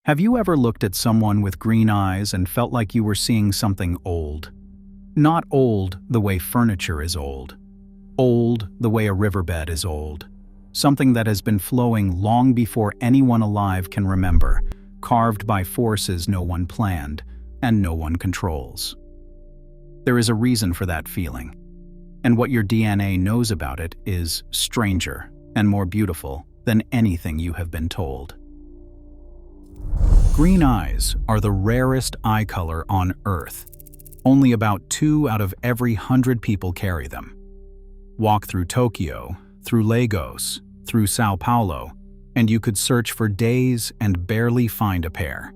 Have you ever looked at someone with green eyes and felt like you were seeing something old? Not old the way furniture is old. Old the way a riverbed is old. Something that has been flowing long before anyone alive can remember, carved by forces no one planned and no one controls. There is a reason for that feeling, and what your DNA knows about it is stranger and more beautiful than anything you have been told. Green eyes are the rarest eye color on Earth. Only about 2 out of every 100 people carry them. Walk through Tokyo, through Lagos, through Sao Paulo, and you could search for days and barely find a pair.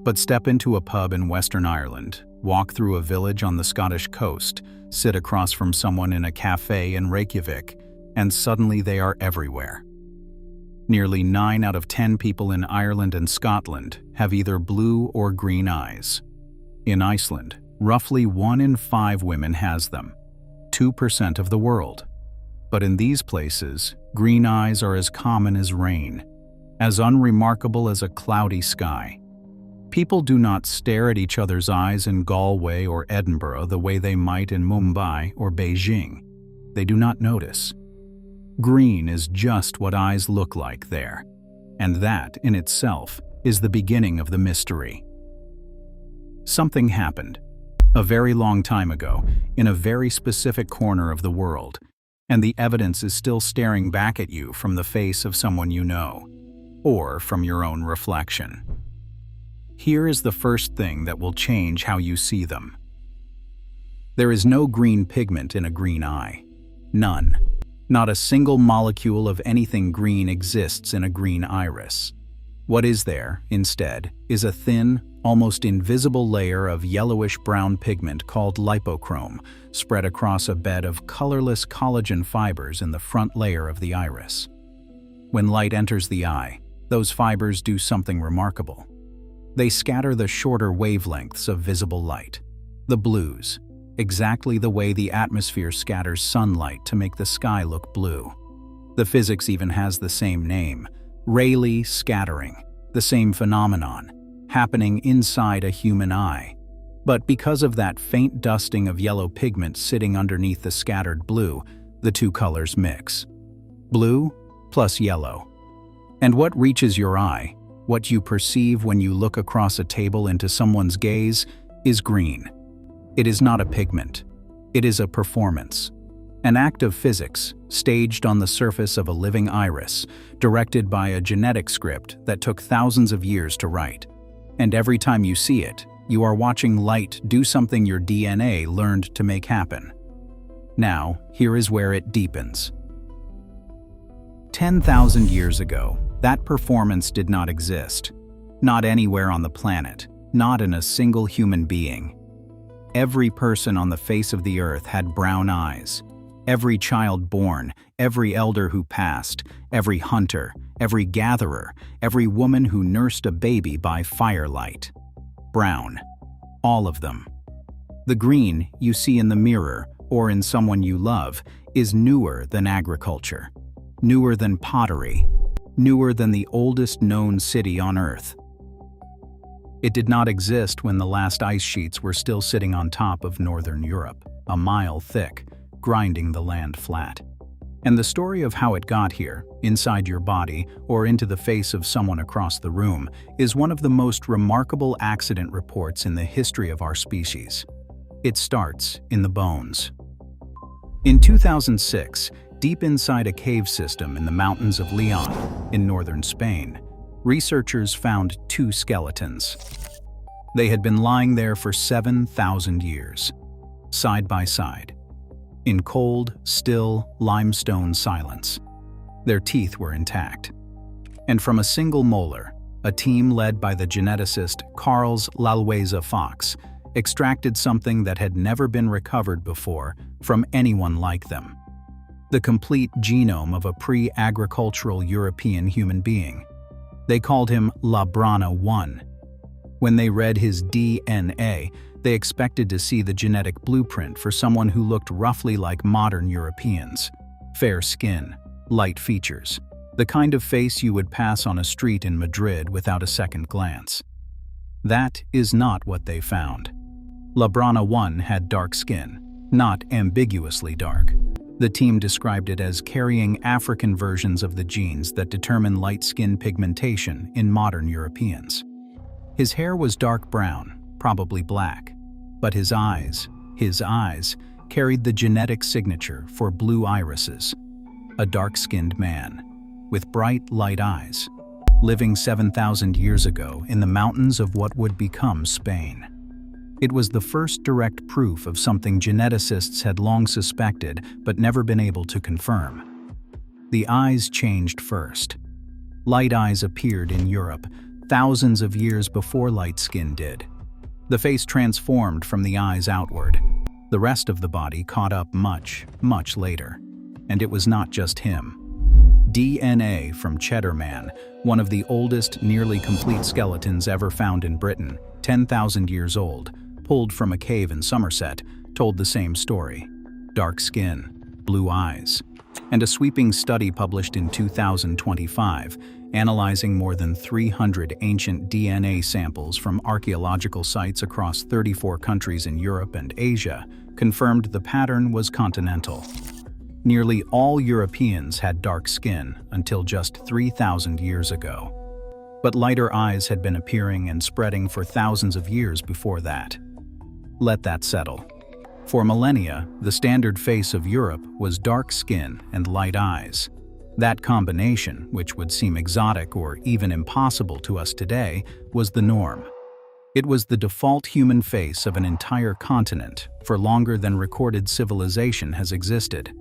But step into a pub in Western Ireland, walk through a village on the Scottish coast, sit across from someone in a cafe in Reykjavik, and suddenly they are everywhere. Nearly 9 out of 10 people in Ireland and Scotland have either blue or green eyes. In Iceland, roughly 1 in 5 women has them, 2% of the world. But in these places, green eyes are as common as rain, as unremarkable as a cloudy sky. People do not stare at each other's eyes in Galway or Edinburgh the way they might in Mumbai or Beijing. They do not notice. Green is just what eyes look like there, and that, in itself, is the beginning of the mystery. Something happened, a very long time ago, in a very specific corner of the world, and the evidence is still staring back at you from the face of someone you know, or from your own reflection. Here is the first thing that will change how you see them. There is no green pigment in a green eye. None. Not a single molecule of anything green exists in a green iris. What is there, instead, is a thin, almost invisible layer of yellowish-brown pigment called lipochrome, spread across a bed of colorless collagen fibers in the front layer of the iris. When light enters the eye, those fibers do something remarkable. They scatter the shorter wavelengths of visible light, the blues, exactly the way the atmosphere scatters sunlight to make the sky look blue. The physics even has the same name, Rayleigh scattering, the same phenomenon, happening inside a human eye. But because of that faint dusting of yellow pigment sitting underneath the scattered blue, the two colors mix. Blue plus yellow. And what reaches your eye, what you perceive when you look across a table into someone's gaze, is green. It is not a pigment. It is a performance. An act of physics, staged on the surface of a living iris, directed by a genetic script that took thousands of years to write. And every time you see it, you are watching light do something your DNA learned to make happen. Now, here is where it deepens. 10,000 years ago, that performance did not exist. Not anywhere on the planet, not in a single human being. Every person on the face of the earth had brown eyes. Every child born, every elder who passed, every hunter, every gatherer, every woman who nursed a baby by firelight. Brown. All of them. The green you see in the mirror or in someone you love is newer than agriculture, newer than pottery, newer than the oldest known city on Earth. It did not exist when the last ice sheets were still sitting on top of northern Europe, a mile thick, grinding the land flat. And the story of how it got here, inside your body or into the face of someone across the room, is one of the most remarkable accident reports in the history of our species. It starts in the bones. In 2006, deep inside a cave system in the mountains of Leon, in northern Spain, researchers found 2 skeletons. They had been lying there for 7,000 years, side by side, in cold, still, limestone silence. Their teeth were intact. And from a single molar, a team led by the geneticist Carles Lalweza Fox extracted something that had never been recovered before from anyone like them: the complete genome of a pre-agricultural European human being. They called him La Brana 1. When they read his DNA, they expected to see the genetic blueprint for someone who looked roughly like modern Europeans. Fair skin, light features, The kind of face you would pass on a street in Madrid without a second glance. That is not what they found. Labrana 1 had dark skin, not ambiguously dark. The team described it as carrying African versions of the genes that determine light skin pigmentation in modern Europeans. His hair was dark brown, probably black, but his eyes carried the genetic signature for blue irises. A dark-skinned man, with bright, light eyes, living 7,000 years ago in the mountains of what would become Spain. It was the first direct proof of something geneticists had long suspected but never been able to confirm. The eyes changed first. Light eyes appeared in Europe thousands of years before light skin did. The face transformed from the eyes outward. The rest of the body caught up much, much later. And it was not just him. DNA from Cheddar Man, one of the oldest, nearly complete skeletons ever found in Britain, 10,000 years old, pulled from a cave in Somerset, told the same story. Dark skin, blue eyes, and a sweeping study published in 2025, analyzing more than 300 ancient DNA samples from archaeological sites across 34 countries in Europe and Asia, confirmed the pattern was continental. Nearly all Europeans had dark skin until just 3,000 years ago. But lighter eyes had been appearing and spreading for thousands of years before that. Let that settle. For millennia, the standard face of Europe was dark skin and light eyes. That combination, which would seem exotic or even impossible to us today, was the norm. It was the default human face of an entire continent for longer than recorded civilization has existed.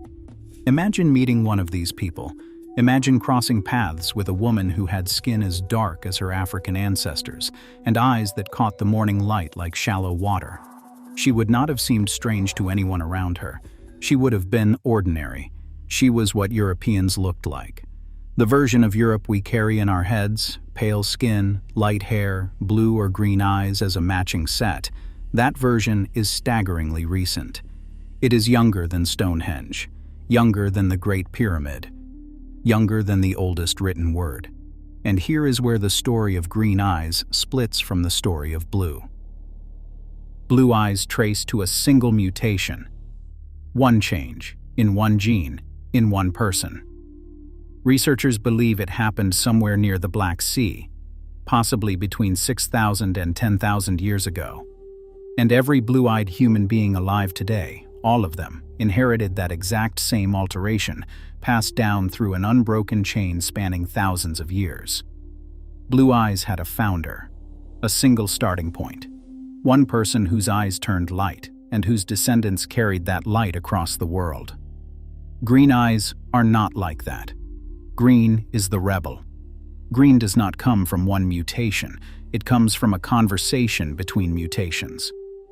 Imagine meeting one of these people. Imagine crossing paths with a woman who had skin as dark as her African ancestors and eyes that caught the morning light like shallow water. She would not have seemed strange to anyone around her. She would have been ordinary. She was what Europeans looked like. The version of Europe we carry in our heads, pale skin, light hair, blue or green eyes as a matching set, that version is staggeringly recent. It is younger than Stonehenge, younger than the Great Pyramid, younger than the oldest written word. And here is where the story of green eyes splits from the story of blue. Blue eyes traced to a single mutation. One change, in one gene, in one person. Researchers believe it happened somewhere near the Black Sea, possibly between 6,000 and 10,000 years ago. And every blue-eyed human being alive today, all of them, inherited that exact same alteration, passed down through an unbroken chain spanning thousands of years. Blue eyes had a founder, a single starting point. One person whose eyes turned light, and whose descendants carried that light across the world. Green eyes are not like that. Green is the rebel. Green does not come from one mutation, it comes from a conversation between mutations.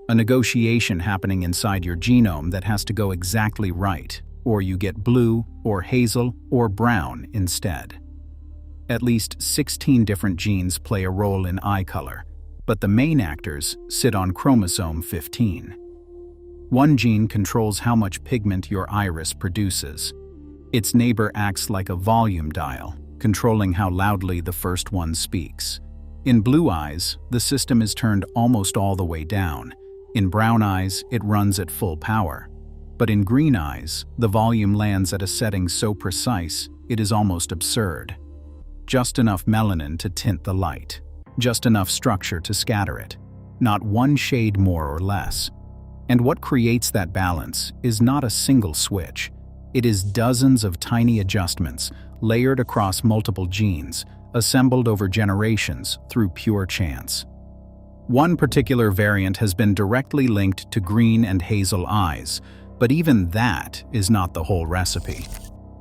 A negotiation happening inside your genome that has to go exactly right, or you get blue, or hazel, or brown instead. At least 16 different genes play a role in eye color, but the main actors sit on chromosome 15. One gene controls how much pigment your iris produces. Its neighbor acts like a volume dial, controlling how loudly the first one speaks. In blue eyes, the system is turned almost all the way down. In brown eyes, it runs at full power. But in green eyes, the volume lands at a setting so precise, it is almost absurd. Just enough melanin to tint the light. Just enough structure to scatter it. Not one shade more or less. And what creates that balance is not a single switch. It is dozens of tiny adjustments, layered across multiple genes, assembled over generations through pure chance. One particular variant has been directly linked to green and hazel eyes, but even that is not the whole recipe.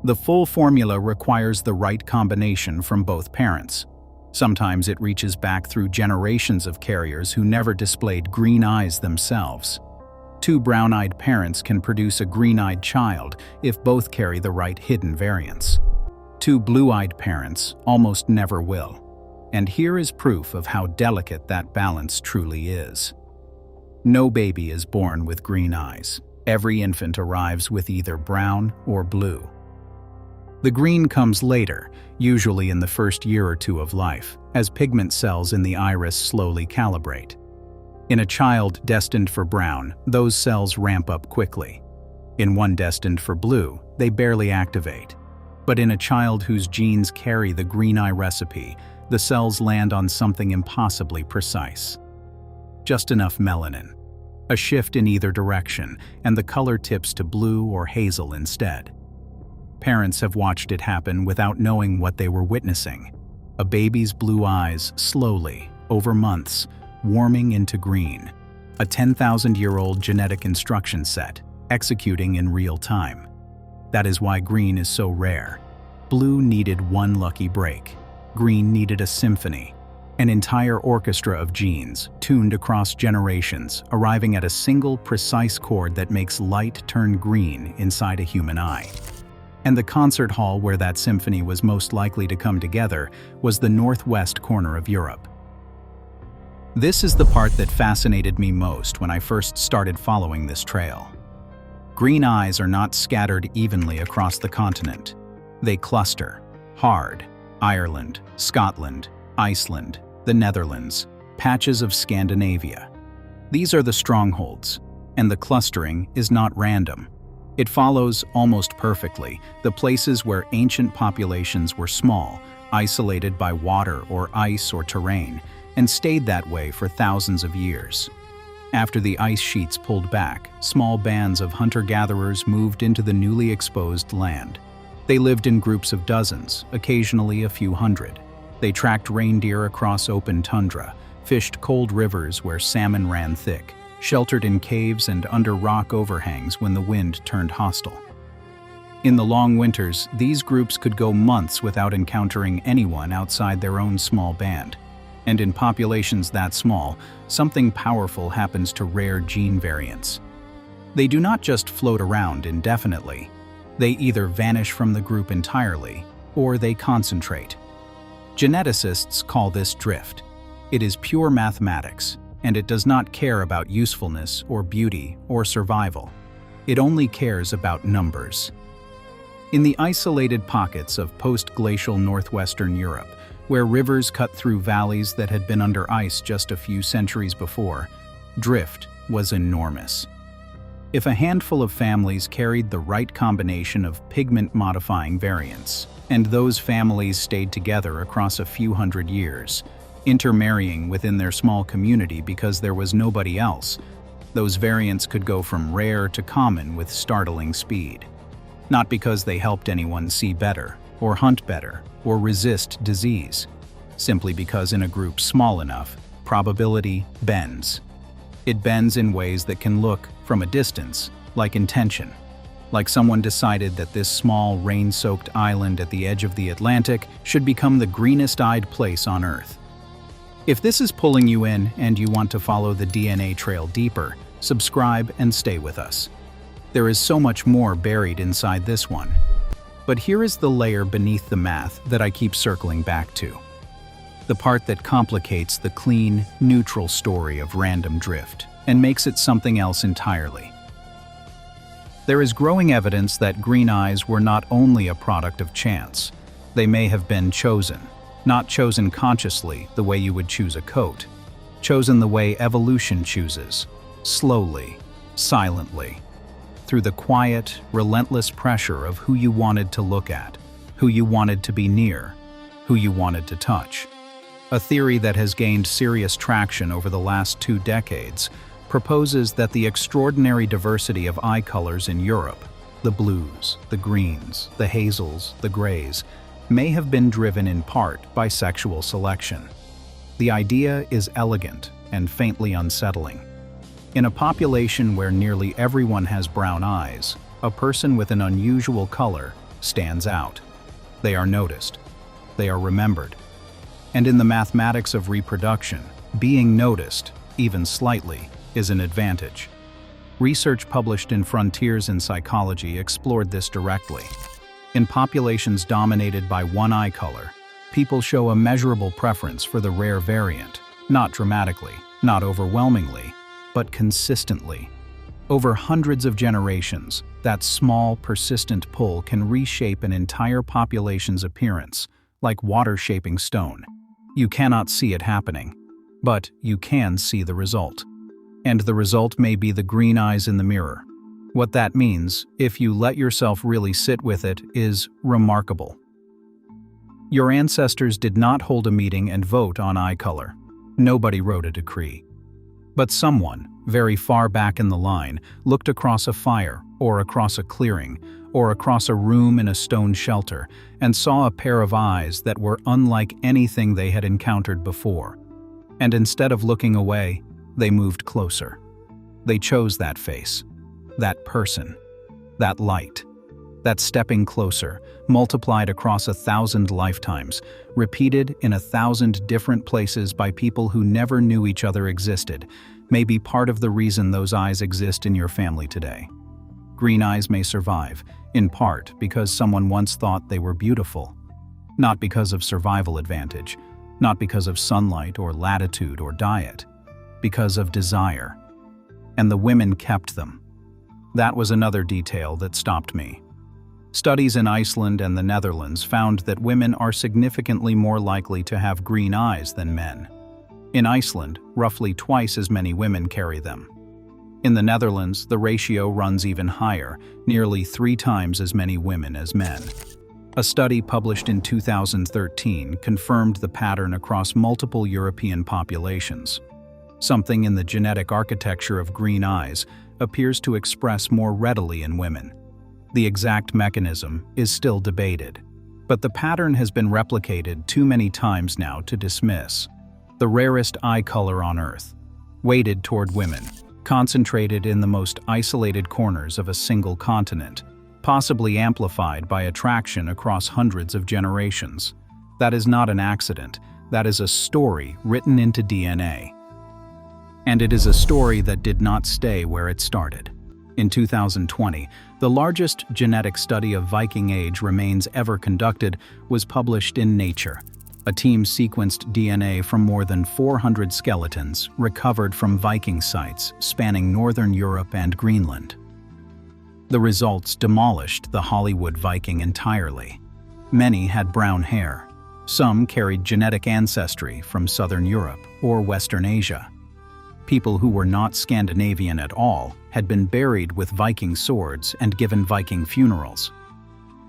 The full formula requires the right combination from both parents. Sometimes it reaches back through generations of carriers who never displayed green eyes themselves. Two brown-eyed parents can produce a green-eyed child if both carry the right hidden variants. Two blue-eyed parents almost never will. And here is proof of how delicate that balance truly is. No baby is born with green eyes. Every infant arrives with either brown or blue. The green comes later, usually in the first year or two of life, as pigment cells in the iris slowly calibrate. In a child destined for brown, those cells ramp up quickly. In one destined for blue, they barely activate. But in a child whose genes carry the green eye recipe, the cells land on something impossibly precise. Just enough melanin. A shift in either direction, and the color tips to blue or hazel instead. Parents have watched it happen without knowing what they were witnessing. A baby's blue eyes slowly, over months, warming into green. A 10,000-year-old genetic instruction set, executing in real time. That is why green is so rare. Blue needed one lucky break. Green needed a symphony. An entire orchestra of genes, tuned across generations, arriving at a single precise chord that makes light turn green inside a human eye. And the concert hall where that symphony was most likely to come together was the northwest corner of Europe. This is the part that fascinated me most when I first started following this trail. Green eyes are not scattered evenly across the continent. They cluster. Hard, Ireland, Scotland, Iceland, the Netherlands, patches of Scandinavia. These are the strongholds, and the clustering is not random. It follows, almost perfectly, the places where ancient populations were small, isolated by water or ice or terrain, and stayed that way for thousands of years. After the ice sheets pulled back, small bands of hunter-gatherers moved into the newly exposed land. They lived in groups of dozens, occasionally a few hundred. They tracked reindeer across open tundra, fished cold rivers where salmon ran thick, sheltered in caves and under rock overhangs when the wind turned hostile. In the long winters, these groups could go months without encountering anyone outside their own small band. And in populations that small, something powerful happens to rare gene variants. They do not just float around indefinitely. They either vanish from the group entirely, or they concentrate. Geneticists call this drift. It is pure mathematics, and it does not care about usefulness or beauty or survival. It only cares about numbers. In the isolated pockets of post-glacial northwestern Europe, where rivers cut through valleys that had been under ice just a few centuries before, drift was enormous. If a handful of families carried the right combination of pigment-modifying variants, and those families stayed together across a few hundred years, intermarrying within their small community because there was nobody else, those variants could go from rare to common with startling speed. Not because they helped anyone see better, or hunt better, or resist disease. Simply because in a group small enough, probability bends. It bends in ways that can look, from a distance, like intention. Like someone decided that this small, rain-soaked island at the edge of the Atlantic should become the greenest-eyed place on Earth. If this is pulling you in and you want to follow the DNA trail deeper, subscribe and stay with us. There is so much more buried inside this one. But here is the layer beneath the math that I keep circling back to. The part that complicates the clean, neutral story of random drift and makes it something else entirely. There is growing evidence that green eyes were not only a product of chance. They may have been chosen. Not chosen consciously, the way you would choose a coat. Chosen the way evolution chooses. Slowly, silently. Through the quiet, relentless pressure of who you wanted to look at, who you wanted to be near, who you wanted to touch. A theory that has gained serious traction over the last 2 decades proposes that the extraordinary diversity of eye colors in Europe, the blues, the greens, the hazels, the grays, may have been driven in part by sexual selection. The idea is elegant and faintly unsettling. In a population where nearly everyone has brown eyes, a person with an unusual color stands out. They are noticed. They are remembered. And in the mathematics of reproduction, being noticed, even slightly, is an advantage. Research published in Frontiers in Psychology explored this directly. In populations dominated by one eye color, people show a measurable preference for the rare variant, not dramatically, not overwhelmingly, but consistently. Over hundreds of generations, that small, persistent pull can reshape an entire population's appearance, like water shaping stone. You cannot see it happening, but you can see the result. And the result may be the green eyes in the mirror. What that means, if you let yourself really sit with it, is remarkable. Your ancestors did not hold a meeting and vote on eye color. Nobody wrote a decree. But someone, very far back in the line, looked across a fire, or across a clearing, or across a room in a stone shelter, and saw a pair of eyes that were unlike anything they had encountered before. And instead of looking away, they moved closer. They chose that face, that person, that light, that stepping closer, multiplied across 1,000 lifetimes, repeated in 1,000 different places by people who never knew each other existed, may be part of the reason those eyes exist in your family today. Green eyes may survive, in part because someone once thought they were beautiful. Not because of survival advantage, not because of sunlight or latitude or diet, because of desire. And the women kept them. That was another detail that stopped me. Studies in Iceland and the Netherlands found that women are significantly more likely to have green eyes than men. In Iceland, roughly twice as many women carry them. In the Netherlands, the ratio runs even higher, nearly 3 times as many women as men. A study published in 2013 confirmed the pattern across multiple European populations. Something in the genetic architecture of green eyes appears to express more readily in women. The exact mechanism is still debated, but the pattern has been replicated too many times now to dismiss. The rarest eye color on Earth, weighted toward women, concentrated in the most isolated corners of a single continent, possibly amplified by attraction across hundreds of generations. That is not an accident, that is a story written into DNA. And it is a story that did not stay where it started. In 2020, the largest genetic study of Viking age remains ever conducted was published in Nature. A team sequenced DNA from more than 400 skeletons recovered from Viking sites spanning northern Europe and Greenland. The results demolished the Hollywood Viking entirely. Many had brown hair. Some carried genetic ancestry from southern Europe or Western Asia. People who were not Scandinavian at all had been buried with Viking swords and given Viking funerals.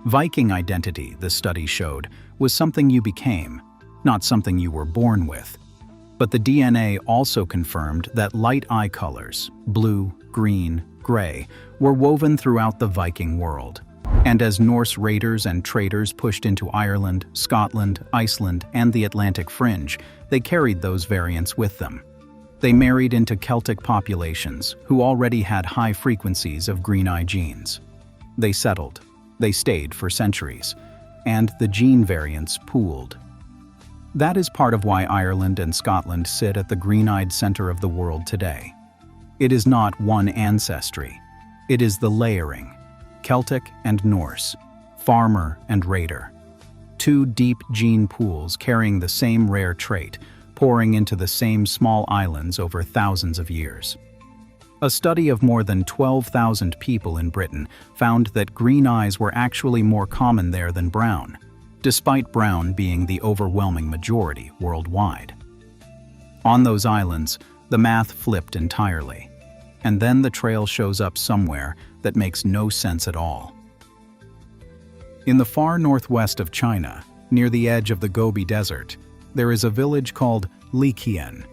Viking identity, the study showed, was something you became, not something you were born with. But the DNA also confirmed that light eye colors, blue, green, gray, were woven throughout the Viking world. And as Norse raiders and traders pushed into Ireland, Scotland, Iceland, and the Atlantic fringe, they carried those variants with them. They married into Celtic populations who already had high frequencies of green eye genes. They settled. They stayed for centuries. And the gene variants pooled. That is part of why Ireland and Scotland sit at the green-eyed center of the world today. It is not one ancestry. It is the layering. Celtic and Norse, farmer and raider. 2 deep gene pools carrying the same rare trait, pouring into the same small islands over thousands of years. A study of more than 12,000 people in Britain found that green eyes were actually more common there than brown, despite brown being the overwhelming majority worldwide. On those islands, the math flipped entirely, and then the trail shows up somewhere that makes no sense at all. In the far northwest of China, near the edge of the Gobi Desert, there is a village called Liqian.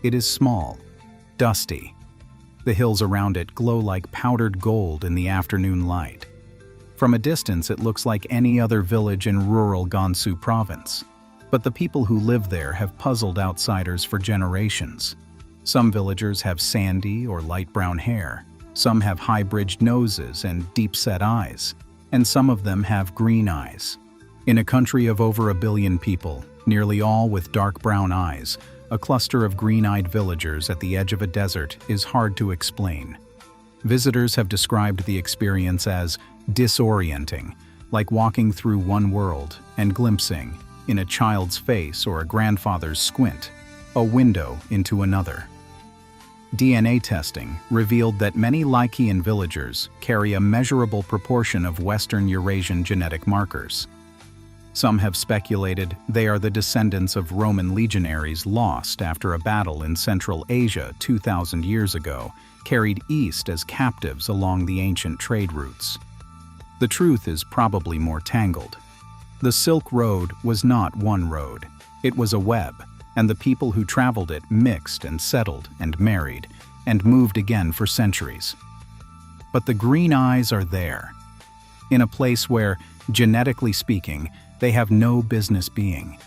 It is small, dusty. The hills around it glow like powdered gold in the afternoon light. From a distance, it looks like any other village in rural Gansu province. But the people who live there have puzzled outsiders for generations. Some villagers have sandy or light brown hair. Some have high-bridged noses and deep-set eyes. And some of them have green eyes. In a country of over 1 billion people, nearly all with dark brown eyes, a cluster of green-eyed villagers at the edge of a desert is hard to explain. Visitors have described the experience as disorienting, like walking through one world and glimpsing, in a child's face or a grandfather's squint, a window into another. DNA testing revealed that many Lycian villagers carry a measurable proportion of Western Eurasian genetic markers. Some have speculated they are the descendants of Roman legionaries lost after a battle in Central Asia 2,000 years ago, carried east as captives along the ancient trade routes. The truth is probably more tangled. The Silk Road was not one road. It was a web, and the people who traveled it mixed and settled and married and moved again for centuries. But the green eyes are there, in a place where, genetically speaking, they have no business being.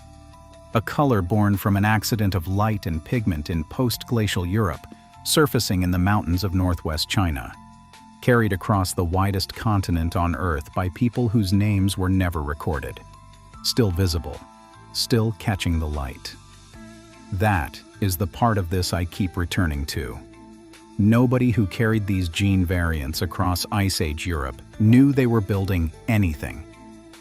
A color born from an accident of light and pigment in post-glacial Europe, surfacing in the mountains of northwest China, carried across the widest continent on Earth by people whose names were never recorded. Still visible, still catching the light. That is the part of this I keep returning to. Nobody who carried these gene variants across Ice Age Europe knew they were building anything.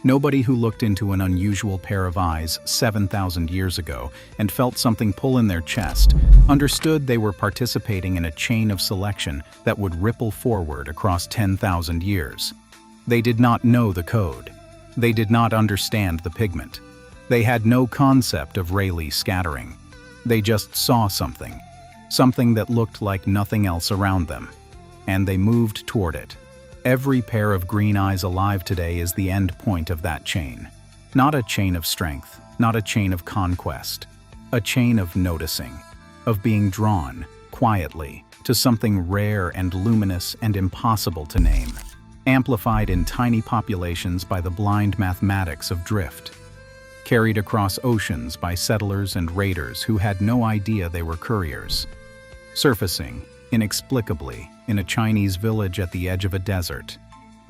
Nobody who looked into an unusual pair of eyes 7,000 years ago and felt something pull in their chest understood they were participating in a chain of selection that would ripple forward across 10,000 years. They did not know the code. They did not understand the pigment. They had no concept of Rayleigh scattering. They just saw something that looked like nothing else around them, and they moved toward it. Every pair of green eyes alive today is the end point of that chain. Not a chain of strength, not a chain of conquest. A chain of noticing, of being drawn, quietly, to something rare and luminous and impossible to name, amplified in tiny populations by the blind mathematics of drift, carried across oceans by settlers and raiders who had no idea they were couriers, surfacing, inexplicably, in a Chinese village at the edge of a desert,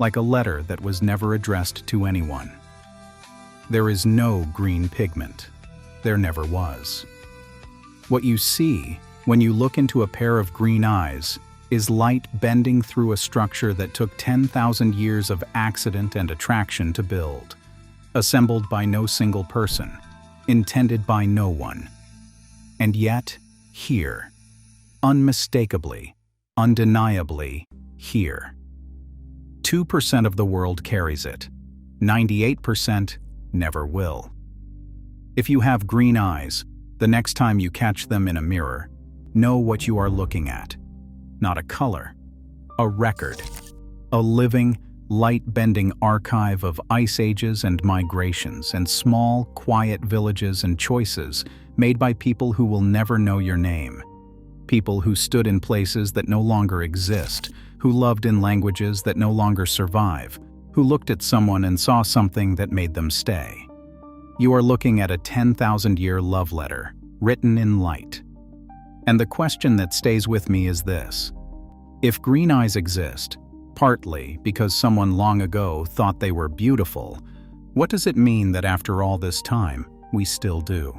like a letter that was never addressed to anyone. There is no green pigment. There never was. What you see when you look into a pair of green eyes is light bending through a structure that took 10,000 years of accident and attraction to build, assembled by no single person, intended by no one. And yet, here, unmistakably, undeniably, here. 2% of the world carries it. 98% never will. If you have green eyes, the next time you catch them in a mirror, know what you are looking at. Not a color, a record, a living, light-bending archive of ice ages and migrations and small, quiet villages and choices made by people who will never know your name. People who stood in places that no longer exist, who loved in languages that no longer survive, who looked at someone and saw something that made them stay. You are looking at a 10,000-year love letter, written in light. And the question that stays with me is this: if green eyes exist, partly because someone long ago thought they were beautiful, what does it mean that after all this time, we still do?